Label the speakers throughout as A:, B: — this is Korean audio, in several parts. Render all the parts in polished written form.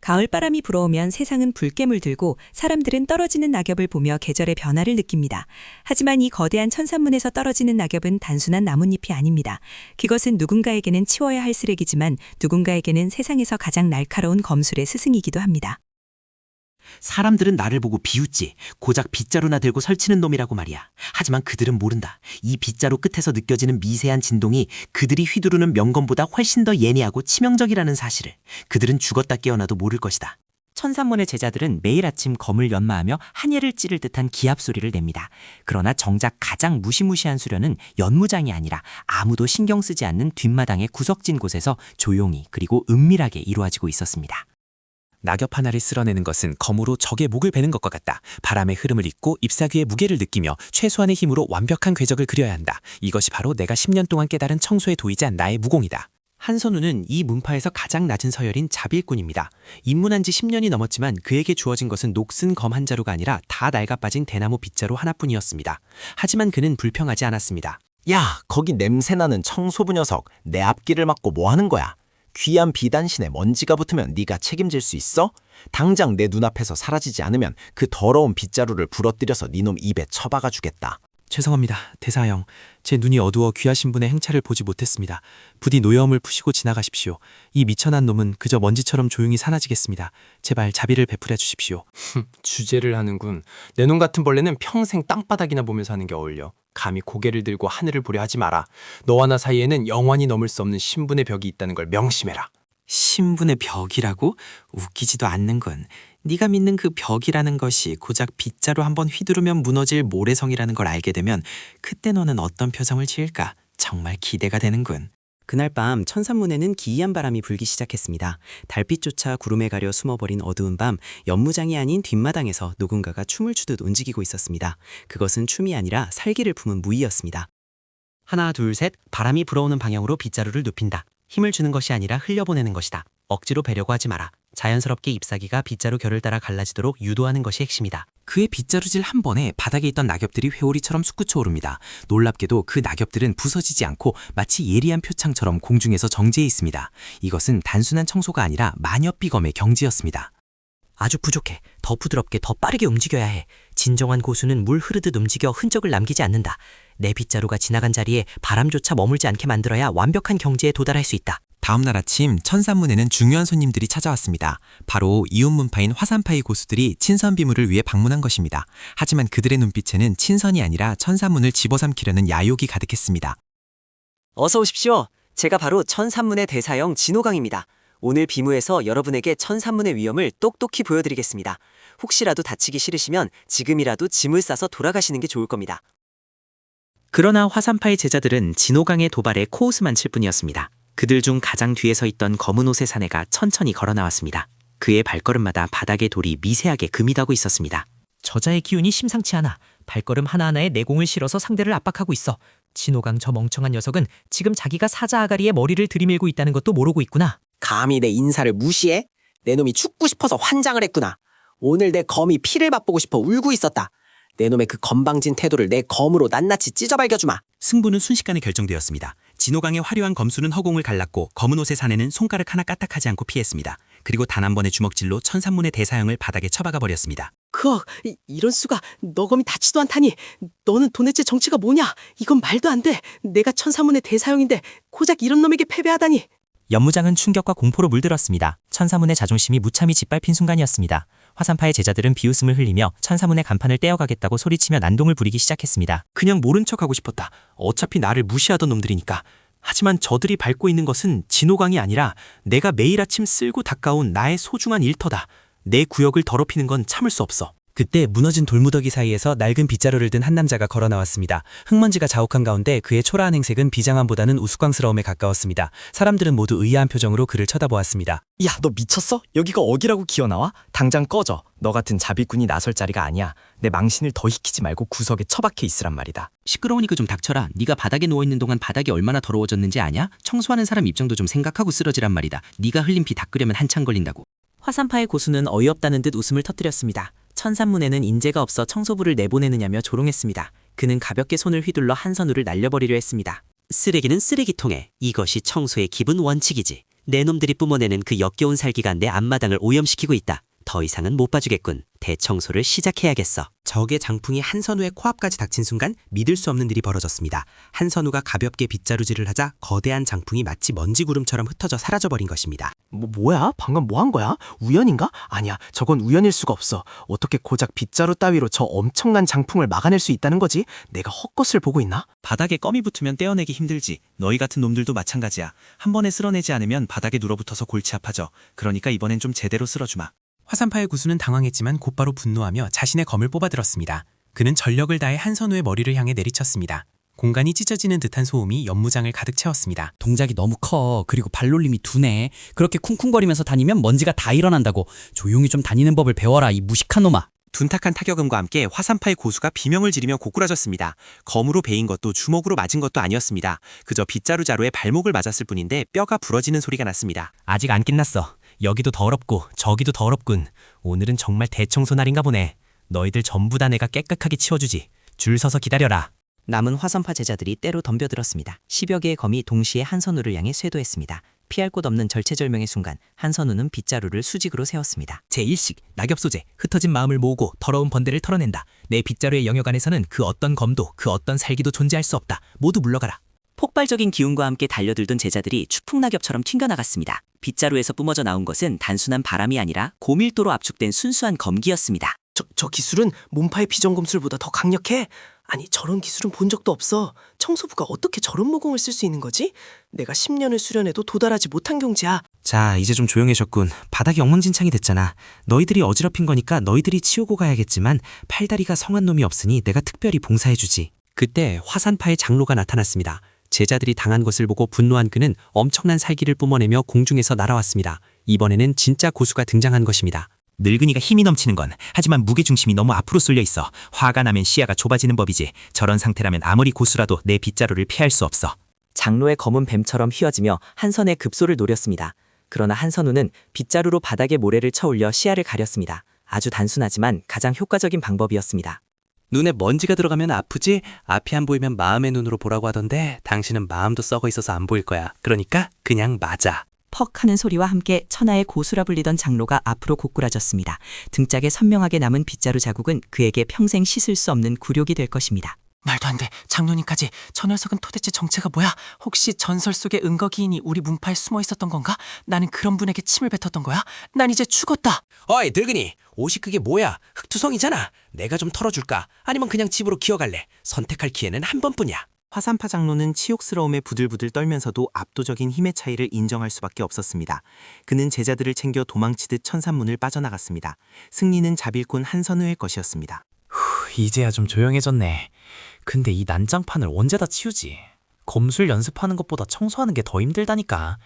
A: 가을바람이 불어오면 세상은 붉게 물들고 사람들은 떨어지는 낙엽을 보며 계절의 변화를 느낍니다. 하지만 이 거대한 천산문에서 떨어지는 낙엽은 단순한 나뭇잎이 아닙니다. 그것은 누군가에게는 치워야 할 쓰레기지만 누군가에게는 세상에서 가장 날카로운 검술의 스승이기도 합니다.
B: 사람들은 나를 보고 비웃지. 고작 빗자루나 들고 설치는 놈이라고 말이야. 하지만 그들은 모른다. 이 빗자루 끝에서 느껴지는 미세한 진동이 그들이 휘두르는 명검보다 훨씬 더 예리하고 치명적이라는 사실을 그들은 죽었다 깨어나도 모를 것이다. 천산문의 제자들은 매일 아침 검을 연마하며 한예를 찌를 듯한 기합 소리를 냅니다. 그러나 정작 가장 무시무시한 수련은 연무장이 아니라 아무도 신경 쓰지 않는 뒷마당의 구석진 곳에서 조용히 그리고 은밀하게 이루어지고 있었습니다.
C: 낙엽 하나를 쓸어내는 것은 검으로 적의 목을 베는 것과 같다. 바람의 흐름을 잇고 잎사귀의 무게를 느끼며 최소한의 힘으로 완벽한 궤적을 그려야 한다. 이것이 바로 내가 10년 동안 깨달은 청소의 도이자 나의 무공이다. 한선우는 이 문파에서 가장 낮은 서열인 자비일꾼입니다. 입문한 지 10년이 넘었지만 그에게 주어진 것은 녹슨 검 한 자루가 아니라 다 낡아빠진 대나무 빗자루 하나뿐이었습니다. 하지만 그는 불평하지 않았습니다.
D: 야, 거기 냄새나는 청소부 녀석, 내 앞길을 막고 뭐 하는 거야? 귀한 비단신에 먼지가 붙으면 네가 책임질 수 있어? 당장 내 눈앞에서 사라지지 않으면 그 더러운 빗자루를 부러뜨려서 네 놈 입에 처박아 주겠다.
C: 죄송합니다. 대사형. 제 눈이 어두워 귀하신 분의 행차를 보지 못했습니다. 부디 노여움을 푸시고 지나가십시오. 이 미천한 놈은 그저 먼지처럼 조용히 사라지겠습니다. 제발 자비를 베풀어 주십시오.
E: 주제를 하는군. 내 놈 같은 벌레는 평생 땅바닥이나 보면서 하는 게 어울려. 감히 고개를 들고 하늘을 보려 하지 마라. 너와 나 사이에는 영원히 넘을 수 없는 신분의 벽이 있다는 걸 명심해라.
B: 신분의 벽이라고? 웃기지도 않는군. 네가 믿는 그 벽이라는 것이 고작 빗자루 한번 휘두르면 무너질 모래성이라는 걸 알게 되면 그때 너는 어떤 표정을 지을까? 정말 기대가 되는군. 그날 밤 천산문에는 기이한 바람이 불기 시작했습니다. 달빛조차 구름에 가려 숨어버린 어두운 밤, 연무장이 아닌 뒷마당에서 누군가가 춤을 추듯 움직이고 있었습니다. 그것은 춤이 아니라 살기를 품은 무의였습니다. 하나 둘 셋, 바람이 불어오는 방향으로 빗자루를 눕힌다. 힘을 주는 것이 아니라 흘려보내는 것이다. 억지로 베려고 하지 마라. 자연스럽게 잎사귀가 빗자루 결을 따라 갈라지도록 유도하는 것이 핵심이다. 그의 빗자루질 한 번에 바닥에 있던 낙엽들이 회오리처럼 솟구쳐 오릅니다. 놀랍게도 그 낙엽들은 부서지지 않고 마치 예리한 표창처럼 공중에서 정지해 있습니다. 이것은 단순한 청소가 아니라 만엽비검의 경지였습니다. 아주 부족해. 더 부드럽게 더 빠르게 움직여야 해. 진정한 고수는 물 흐르듯 움직여 흔적을 남기지 않는다. 내 빗자루가 지나간 자리에 바람조차 머물지 않게 만들어야 완벽한 경지에 도달할 수 있다. 다음 날 아침 천산문에는 중요한 손님들이 찾아왔습니다. 바로 이웃문파인 화산파의 고수들이 친선비물을 위해 방문한 것입니다. 하지만 그들의 눈빛에는 친선이 아니라 천산문을 집어삼키려는 야욕이 가득했습니다. 어서 오십시오. 제가 바로 천산문의 대사형 진호강입니다. 오늘 비무에서 여러분에게 천산문의 위엄을 똑똑히 보여드리겠습니다. 혹시라도 다치기 싫으시면 지금이라도 짐을 싸서 돌아가시는 게 좋을 겁니다. 그러나 화산파의 제자들은 진호강의 도발에 코웃음만 칠 뿐이었습니다. 그들 중 가장 뒤에 서 있던 검은 옷의 사내가 천천히 걸어 나왔습니다. 그의 발걸음마다 바닥의 돌이 미세하게 금이 다고 있었습니다. 저자의 기운이 심상치 않아. 발걸음 하나하나에 내공을 실어서 상대를 압박하고 있어. 진호강 저 멍청한 녀석은 지금 자기가 사자 아가리의 머리를 들이밀고 있다는 것도 모르고 있구나.
F: 감히 내 인사를 무시해? 내 놈이 죽고 싶어서 환장을 했구나. 오늘 내 검이 피를 맛보고 싶어 울고 있었다. 내 놈의 그 건방진 태도를 내 검으로 낱낱이 찢어발겨주마.
B: 승부는 순식간에 결정되었습니다. 진호강의 화려한 검술은 허공을 갈랐고 검은 옷의 사내는 손가락 하나 까딱하지 않고 피했습니다. 그리고 단 한 번의 주먹질로 천산문의 대사형을 바닥에 처박아 버렸습니다.
F: 이런 수가. 너 검이 닿지도 않다니. 너는 도대체 정치가 뭐냐? 이건 말도 안 돼. 내가 천사문의 대사형인데 고작 이런 놈에게 패배하다니.
B: 연무장은 충격과 공포로 물들었습니다. 천사문의 자존심이 무참히 짓밟힌 순간이었습니다. 화산파의 제자들은 비웃음을 흘리며 천사문의 간판을 떼어가겠다고 소리치며 난동을 부리기 시작했습니다.
C: 그냥 모른 척하고 싶었다. 어차피 나를 무시하던 놈들이니까. 하지만 저들이 밟고 있는 것은 진호강이 아니라 내가 매일 아침 쓸고 닦아온 나의 소중한 일터다. 내 구역을 더럽히는 건 참을 수 없어.
B: 그때 무너진 돌무더기 사이에서 낡은 빗자루를 든 한 남자가 걸어 나왔습니다. 흙먼지가 자욱한 가운데 그의 초라한 행색은 비장함보다는 우스꽝스러움에 가까웠습니다. 사람들은 모두 의아한 표정으로 그를 쳐다보았습니다.
G: 야, 너 미쳤어? 여기가 어디라고 기어나와? 당장 꺼져. 너 같은 자비꾼이 나설 자리가 아니야. 내 망신을 더 익히지 말고 구석에 처박혀 있으란 말이다.
B: 시끄러우니까 좀 닥쳐라. 네가 바닥에 누워있는 동안 바닥이 얼마나 더러워졌는지 아냐? 청소하는 사람 입장도 좀 생각하고 쓰러지란 말이다. 네가 흘린 피 닦으려면 한참 걸린다고. 화산파의 고수는 어이없다는 듯 웃음을 터뜨렸습니다. 천산문에는 인재가 없어 청소부를 내보내느냐며 조롱했습니다. 그는 가볍게 손을 휘둘러 한 선우를 날려버리려 했습니다. 쓰레기는 쓰레기통에. 이것이 청소의 기본 원칙이지.
H: 내 놈들이 뿜어내는 그 역겨운 살기가 내 앞마당을 오염시키고 있다. 더 이상은 못 봐주겠군. 대청소를 시작해야겠어.
C: 적의 장풍이 한선우의 코앞까지 닥친 순간 믿을 수 없는 일이 벌어졌습니다. 한선우가 가볍게 빗자루질을 하자 거대한 장풍이 마치 먼지구름처럼 흩어져 사라져버린 것입니다.
I: 뭐야? 방금 뭐 한 거야? 우연인가? 아니야, 저건 우연일 수가 없어. 어떻게 고작 빗자루 따위로 저 엄청난 장풍을 막아낼 수 있다는 거지? 내가 헛것을 보고 있나?
J: 바닥에 껌이 붙으면 떼어내기 힘들지. 너희 같은 놈들도 마찬가지야. 한 번에 쓸어내지 않으면 바닥에 눌어붙어서 골치 아파져. 그러니까 이번엔 좀 제대로 쓸어주마.
C: 화산파의 구수는 당황했지만 곧바로 분노하며 자신의 검을 뽑아들었습니다. 그는 전력을 다해 한선우의 머리를 향해 내리쳤습니다. 공간이 찢어지는 듯한 소음이 연무장을 가득 채웠습니다.
K: 동작이 너무 커. 그리고 발놀림이 둔해. 그렇게 쿵쿵거리면서 다니면 먼지가 다 일어난다고. 조용히 좀 다니는 법을 배워라, 이 무식한 놈아.
C: 둔탁한 타격음과 함께 화산파의 고수가 비명을 지르며 고꾸라졌습니다. 검으로 베인 것도 주먹으로 맞은 것도 아니었습니다. 그저 빗자루 자루에 발목을 맞았을 뿐인데 뼈가 부러지는 소리가 났습니다.
K: 아직 안 끝났어. 여기도 더럽고 저기도 더럽군. 오늘은 정말 대청소 날인가 보네. 너희들 전부 다 내가 깨끗하게 치워주지. 줄 서서 기다려라.
A: 남은 화산파 제자들이 때로 덤벼들었습니다. 10여 개의 검이 동시에 한선우를 향해 쇄도했습니다. 피할 곳 없는 절체절명의 순간 한선우는 빗자루를 수직으로 세웠습니다.
K: 제1식 낙엽 소재. 흩어진 마음을 모으고 더러운 번데를 털어낸다. 내 빗자루의 영역 안에서는 그 어떤 검도 그 어떤 살기도 존재할 수 없다. 모두 물러가라.
A: 폭발적인 기운과 함께 달려들던 제자들이 추풍낙엽처럼 튕겨나갔습니다. 빗자루에서 뿜어져 나온 것은 단순한 바람이 아니라 고밀도로 압축된 순수한 검기였습니다.
I: 저 기술은 몸파의 비전검술보다 더 강력해? 아니, 저런 기술은 본 적도 없어. 청소부가 어떻게 저런 모공을 쓸 수 있는 거지? 내가 10년을 수련해도 도달하지 못한 경지야.
C: 자, 이제 좀 조용해졌군. 바닥이 엉망진창이 됐잖아. 너희들이 어지럽힌 거니까 너희들이 치우고 가야겠지만 팔다리가 성한 놈이 없으니 내가 특별히 봉사해주지. 그때 화산파의 장로가 나타났습니다. 제자들이 당한 것을 보고 분노한 그는 엄청난 살기를 뿜어내며 공중에서 날아왔습니다. 이번에는 진짜 고수가 등장한 것입니다.
K: 늙은이가 힘이 넘치는 건 하지만 무게중심이 너무 앞으로 쏠려 있어. 화가 나면 시야가 좁아지는 법이지. 저런 상태라면 아무리 고수라도 내 빗자루를 피할 수 없어.
A: 장로의 검은 뱀처럼 휘어지며 한선의 급소를 노렸습니다. 그러나 한선우는 빗자루로 바닥에 모래를 쳐올려 시야를 가렸습니다. 아주 단순하지만 가장 효과적인 방법이었습니다.
C: 눈에 먼지가 들어가면 아프지? 앞이 안 보이면 마음의 눈으로 보라고 하던데 당신은 마음도 썩어 있어서 안 보일 거야. 그러니까 그냥 맞아.
A: 퍽 하는 소리와 함께 천하의 고수라 불리던 장로가 앞으로 고꾸라졌습니다. 등짝에 선명하게 남은 빗자루 자국은 그에게 평생 씻을 수 없는 굴욕이 될 것입니다.
I: 말도 안 돼. 장로님까지. 저 녀석은 도대체 정체가 뭐야? 혹시 전설 속의 은거기인이 우리 문파에 숨어 있었던 건가? 나는 그런 분에게 침을 뱉었던 거야? 난 이제 죽었다.
C: 어이 늙은이, 옷이 그게 뭐야? 흙투성이잖아. 내가 좀 털어줄까? 아니면 그냥 집으로 기어갈래? 선택할 기회는 한 번뿐이야.
B: 화산파 장로는 치욕스러움에 부들부들 떨면서도 압도적인 힘의 차이를 인정할 수밖에 없었습니다. 그는 제자들을 챙겨 도망치듯 천산문을 빠져나갔습니다. 승리는 자빌꾼 한선우의 것이었습니다.
K: 이제야 좀 조용해졌네. 근데 이 난장판을 언제 다 치우지? 검술 연습하는 것보다 청소하는 게 더 힘들다니까.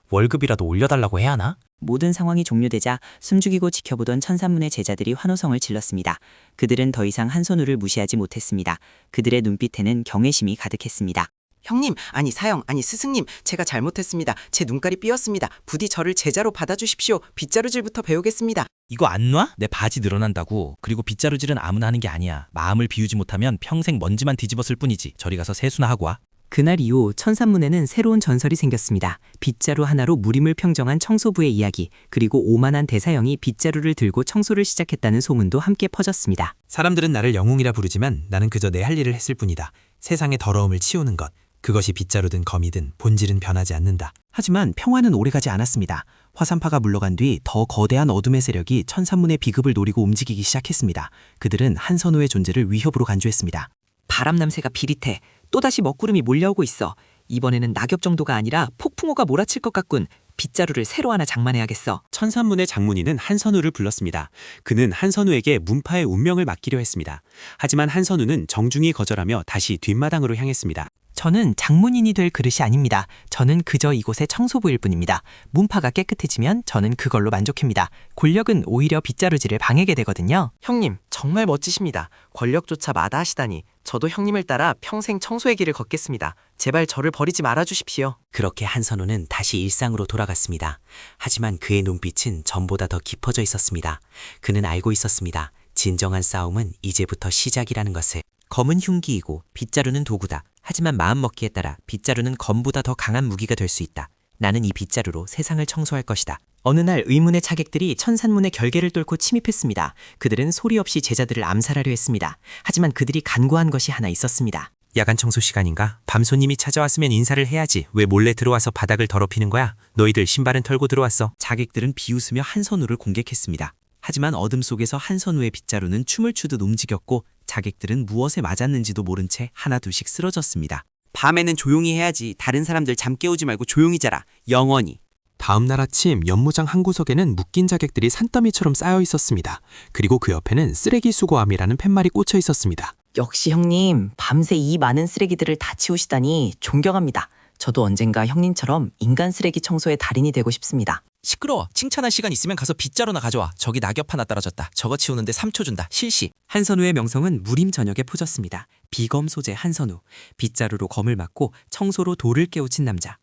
K: 월급이라도 올려달라고 해야 하나?
A: 모든 상황이 종료되자 숨죽이고 지켜보던 천산문의 제자들이 환호성을 질렀습니다. 그들은 더 이상 한선우를 무시하지 못했습니다. 그들의 눈빛에는 경외심이 가득했습니다.
L: 형님, 아니 사형, 아니 스승님, 제가 잘못했습니다. 제 눈깔이 삐었습니다. 부디 저를 제자로 받아주십시오. 빗자루질부터 배우겠습니다.
K: 이거 안 놔? 내 바지 늘어난다고. 그리고 빗자루질은 아무나 하는 게 아니야. 마음을 비우지 못하면 평생 먼지만 뒤집었을 뿐이지. 저리 가서 세수나 하고 와.
A: 그날 이후 천산문에는 새로운 전설이 생겼습니다. 빗자루 하나로 무림을 평정한 청소부의 이야기, 그리고 오만한 대사형이 빗자루를 들고 청소를 시작했다는 소문도 함께 퍼졌습니다.
C: 사람들은 나를 영웅이라 부르지만 나는 그저 내 할 일을 했을 뿐이다. 세상의 더러움을 치우는 것. 그것이 빗자루든 검이든 본질은 변하지 않는다.
B: 하지만 평화는 오래가지 않았습니다. 화산파가 물러간 뒤 더 거대한 어둠의 세력이 천산문의 비급을 노리고 움직이기 시작했습니다. 그들은 한선우의 존재를 위협으로 간주했습니다.
A: 바람 냄새가 비릿해. 또다시 먹구름이 몰려오고 있어. 이번에는 낙엽 정도가 아니라 폭풍우가 몰아칠 것 같군. 빗자루를 새로 하나 장만해야겠어.
C: 천산문의 장문이는 한선우를 불렀습니다. 그는 한선우에게 문파의 운명을 맡기려 했습니다. 하지만 한선우는 정중히 거절하며 다시 뒷마당으로 향했습니다.
M: 저는 장문인이 될 그릇이 아닙니다. 저는 그저 이곳의 청소부일 뿐입니다. 문파가 깨끗해지면 저는 그걸로 만족합니다. 권력은 오히려 빗자루질을 방해게 되거든요.
L: 형님, 정말 멋지십니다. 권력조차 마다하시다니. 저도 형님을 따라 평생 청소의 길을 걷겠습니다. 제발 저를 버리지 말아주십시오.
H: 그렇게 한선우는 다시 일상으로 돌아갔습니다. 하지만 그의 눈빛은 전보다 더 깊어져 있었습니다. 그는 알고 있었습니다. 진정한 싸움은 이제부터 시작이라는 것을.
N: 검은 흉기이고 빗자루는 도구다. 하지만 마음먹기에 따라 빗자루는 검보다 더 강한 무기가 될 수 있다.
M: 나는 이 빗자루로 세상을 청소할 것이다. 어느 날 의문의 차객들이 천산문의 결계를 뚫고 침입했습니다. 그들은 소리 없이 제자들을 암살하려 했습니다. 하지만 그들이 간과한 것이 하나 있었습니다.
C: 야간 청소 시간인가? 밤손님이 찾아왔으면 인사를 해야지. 왜 몰래 들어와서 바닥을 더럽히는 거야? 너희들 신발은 털고 들어왔어.
L: 자객들은 비웃으며 한선우를 공격했습니다. 하지만 어둠 속에서 한선우의 빗자루는 춤을 추듯 움직였고 자객들은 무엇에 맞았는지도 모른 채 하나둘씩 쓰러졌습니다.
H: 밤에는 조용히 해야지. 다른 사람들 잠 깨우지 말고 조용히 자라. 영원히.
N: 다음 날 아침 연무장 한 구석에는 묶인 자객들이 산더미처럼 쌓여 있었습니다. 그리고 그 옆에는 쓰레기 수거함이라는 팻말이 꽂혀 있었습니다.
O: 역시 형님, 밤새 이 많은 쓰레기들을 다 치우시다니 존경합니다. 저도 언젠가 형님처럼 인간 쓰레기 청소의 달인이 되고 싶습니다.
L: 시끄러워. 칭찬할 시간 있으면 가서 빗자루나 가져와. 저기 낙엽 하나 떨어졌다. 저거 치우는데 3초 준다. 실시.
M: 한선우의 명성은 무림 전역에 퍼졌습니다. 비검 소재 한선우, 빗자루로 검을 맞고 청소로 돌을 깨우친 남자.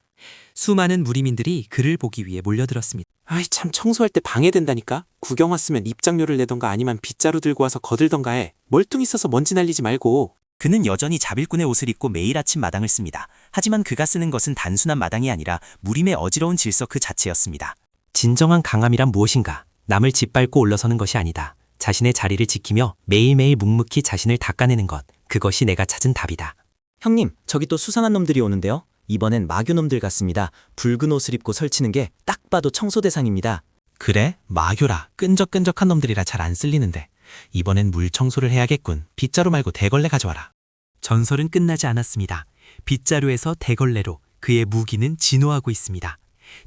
M: 수많은 무림인들이 그를 보기 위해 몰려들었습니다.
C: 아이 참 청소할 때 방해된다니까. 구경 왔으면 입장료를 내던가 아니면 빗자루 들고 와서 거들던가 해. 멀뚱히 써서 먼지 날리지 말고.
L: 그는 여전히 자빌꾼의 옷을 입고 매일 아침 마당을 씁니다. 하지만 그가 쓰는 것은 단순한 마당이 아니라 무림의 어지러운 질서 그 자체였습니다.
H: 진정한 강함이란 무엇인가? 남을 짓밟고 올라서는 것이 아니다. 자신의 자리를 지키며 매일매일 묵묵히 자신을 닦아내는 것. 그것이 내가 찾은 답이다.
L: 형님, 저기 또 수상한 놈들이 오는데요. 이번엔 마교놈들 같습니다. 붉은 옷을 입고 설치는 게 딱 봐도 청소 대상입니다.
C: 그래? 마교라. 끈적끈적한 놈들이라 잘 안 쓸리는데. 이번엔 물 청소를 해야겠군. 빗자루 말고 대걸레 가져와라.
M: 전설은 끝나지 않았습니다. 빗자루에서 대걸레로 그의 무기는 진화하고 있습니다.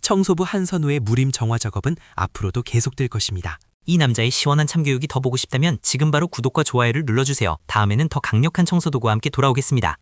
M: 청소부 한선우의 무림 정화 작업은 앞으로도 계속될 것입니다.
H: 이 남자의 시원한 참교육이 더 보고 싶다면 지금 바로 구독과 좋아요를 눌러주세요. 다음에는 더 강력한 청소 도구와 함께 돌아오겠습니다.